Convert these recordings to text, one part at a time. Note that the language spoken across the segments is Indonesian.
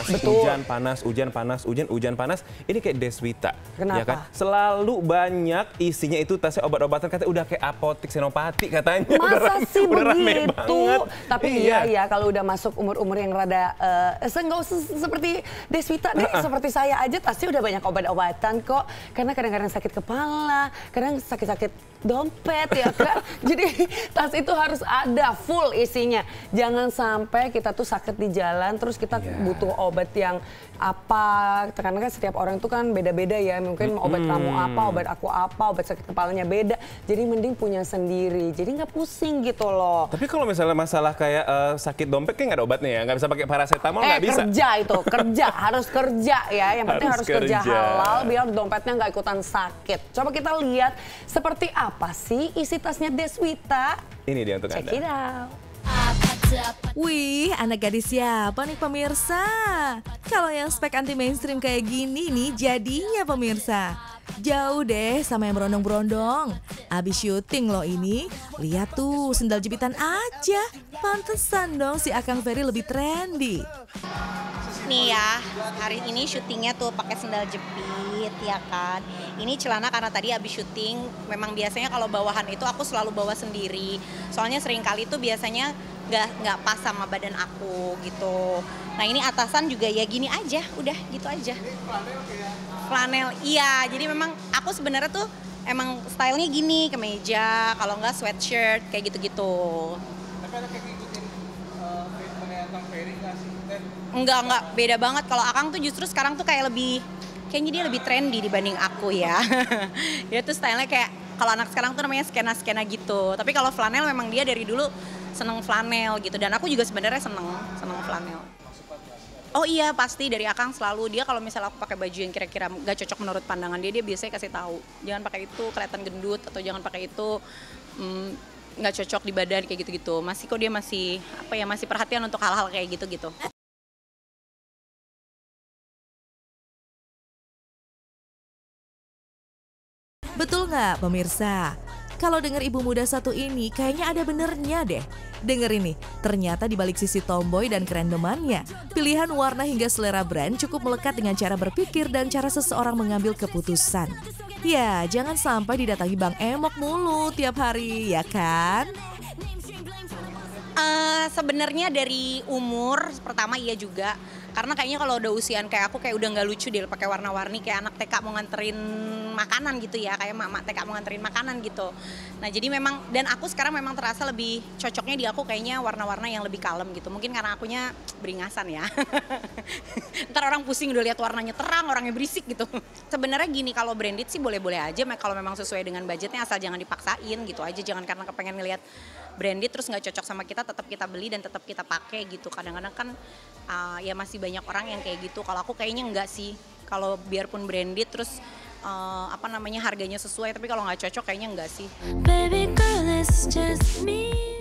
Betul. Hujan panas. Ini kayak Deswita. Kenapa? Ya kan? Selalu banyak isinya itu tasnya obat-obatan, katanya udah kayak apotik senopati katanya. Masa sih udah rame begitu? banget. Tapi iya ya, kalau udah masuk umur-umur yang rada nggak usah seperti Deswita deh, seperti saya aja pasti udah banyak obat-obatan kok. Karena kadang-kadang sakit kepala, kadang sakit-sakit dompet ya kan. Jadi tas itu harus ada full isinya. Jangan sampai kita tuh sakit di jalan terus kita butuh obat yang apa, karena kan setiap orang tuh kan beda-beda ya, mungkin obat kamu apa, obat aku apa, obat sakit kepalanya beda, jadi mending punya sendiri, jadi nggak pusing gitu loh. Tapi kalau misalnya masalah kayak sakit dompet kan nggak ada obatnya ya, nggak bisa pakai paracetamol, nggak bisa. Kerja itu, harus kerja ya, yang penting harus kerja halal biar dompetnya nggak ikutan sakit. Coba kita lihat seperti apa sih isi tasnya Deswita. Ini dia untuk Anda. Check it out. Wih, anak gadis siapa nih pemirsa? Kalau yang spek anti mainstream kayak gini nih jadinya pemirsa. Jauh deh sama yang berondong-berondong. Abis syuting loh ini. Lihat tuh sendal jepitan aja. Pantesan dong si Akang Ferry lebih trendy. Nih ya, hari ini syutingnya tuh pakai sendal jepit ya kan. Ini celana karena tadi habis syuting, memang biasanya kalau bawahan itu aku selalu bawa sendiri. Soalnya sering kali tuh biasanya nggak pas sama badan aku gitu. Nah ini atasan juga ya gini aja, udah gitu aja. Flanel, iya. Jadi memang aku sebenarnya tuh emang stylenya gini, kemeja, kalau nggak sweatshirt kayak gitu-gitu. Tapi ada kayak ngikutin treatmentnya Akang Ferry nggak sih? Enggak, beda banget. Kalau Akang tuh justru sekarang tuh kayak kayaknya dia lebih trendy dibanding aku ya. Dia tuh stylenya kayak, kalau anak sekarang tuh namanya skena-skena gitu. Tapi kalau flanel memang dia dari dulu seneng flanel gitu. Dan aku juga sebenarnya seneng flanel. Oh iya pasti dari Akang selalu, dia kalau misalnya aku pakai baju yang kira-kira gak cocok menurut pandangan dia biasanya kasih tahu. Jangan pakai itu, kelihatan gendut, atau jangan pakai itu nggak cocok di badan kayak gitu-gitu. Dia masih perhatian untuk hal-hal kayak gitu-gitu. Betul nggak pemirsa? Kalau dengar ibu muda satu ini kayaknya ada benernya deh. Dengar ini, ternyata di balik sisi tomboy dan kerendemannya, pilihan warna hingga selera brand cukup melekat dengan cara berpikir dan cara seseorang mengambil keputusan. Ya, jangan sampai didatangi Bang Emok mulu tiap hari, ya kan? Sebenarnya dari umur pertama iya juga, karena kayaknya kalau udah usian kayak aku kayak udah nggak lucu deh pakai warna-warni kayak anak TK mau nganterin makanan gitu ya, kayak mak TK mau nganterin makanan gitu. Nah jadi memang, dan aku sekarang memang terasa lebih cocoknya di aku kayaknya warna-warna yang lebih kalem gitu, mungkin karena akunya beringasan ya. Ntar orang pusing udah lihat warnanya terang, orangnya berisik gitu. Sebenarnya gini, kalau branded sih boleh-boleh aja kalau memang sesuai dengan budgetnya, asal jangan dipaksain gitu aja, jangan karena kepengen ngelihat branded terus nggak cocok sama kita tetap kita beli dan tetap kita pakai gitu. Kadang-kadang kan ya masih banyak orang yang kayak gitu. Kalau aku kayaknya enggak sih. Kalau biarpun branded terus harganya sesuai, tapi kalau nggak cocok kayaknya enggak sih.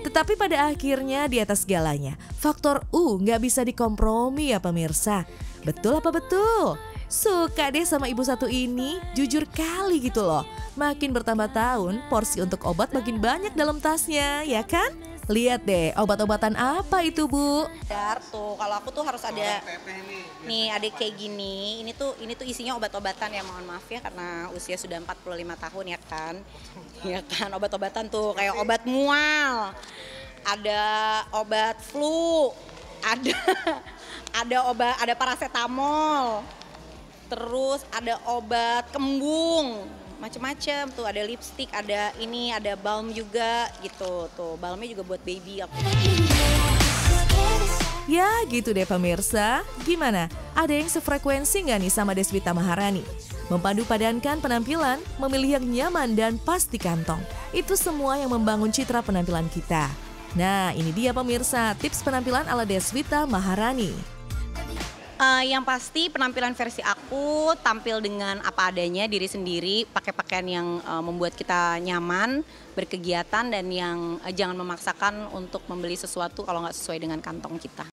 Tetapi pada akhirnya di atas segalanya, faktor nggak bisa dikompromi ya pemirsa. Betul apa betul? Suka deh sama ibu satu ini, jujur kali gitu loh. Makin bertambah tahun, porsi untuk obat makin banyak dalam tasnya, ya kan? Lihat deh, obat-obatan apa itu, Bu? Tuh, kalau aku tuh harus ada nih, ada kayak gini. Ini tuh isinya obat-obatan ya, mohon maaf ya karena usia sudah 45 tahun ya kan. Ya kan, obat-obatan tuh kayak obat mual. Ada obat flu, ada paracetamol. Terus ada obat kembung, macem-macem tuh, ada lipstick, ada balm juga gitu. Tuh, balmnya juga buat baby aku. Ya gitu deh pemirsa, gimana? Ada yang sefrekuensi nggak nih sama Deswita Maharani? Mempandu padankan penampilan, memilih yang nyaman dan pas di kantong. Itu semua yang membangun citra penampilan kita. Nah ini dia pemirsa, tips penampilan ala Deswita Maharani. Yang pasti penampilan versi aku tampil dengan apa adanya, diri sendiri, pakai pakaian yang membuat kita nyaman, berkegiatan, dan yang jangan memaksakan untuk membeli sesuatu kalau nggak sesuai dengan kantong kita.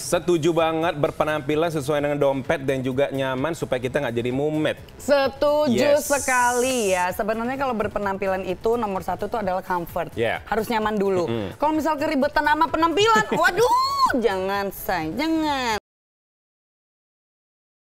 Setuju banget, berpenampilan sesuai dengan dompet dan juga nyaman supaya kita nggak jadi mumet. Setuju sekali ya. Sebenarnya kalau berpenampilan itu nomor satu tuh adalah comfort. Harus nyaman dulu. Kalau misal keribetan sama penampilan, waduh, jangan say, jangan.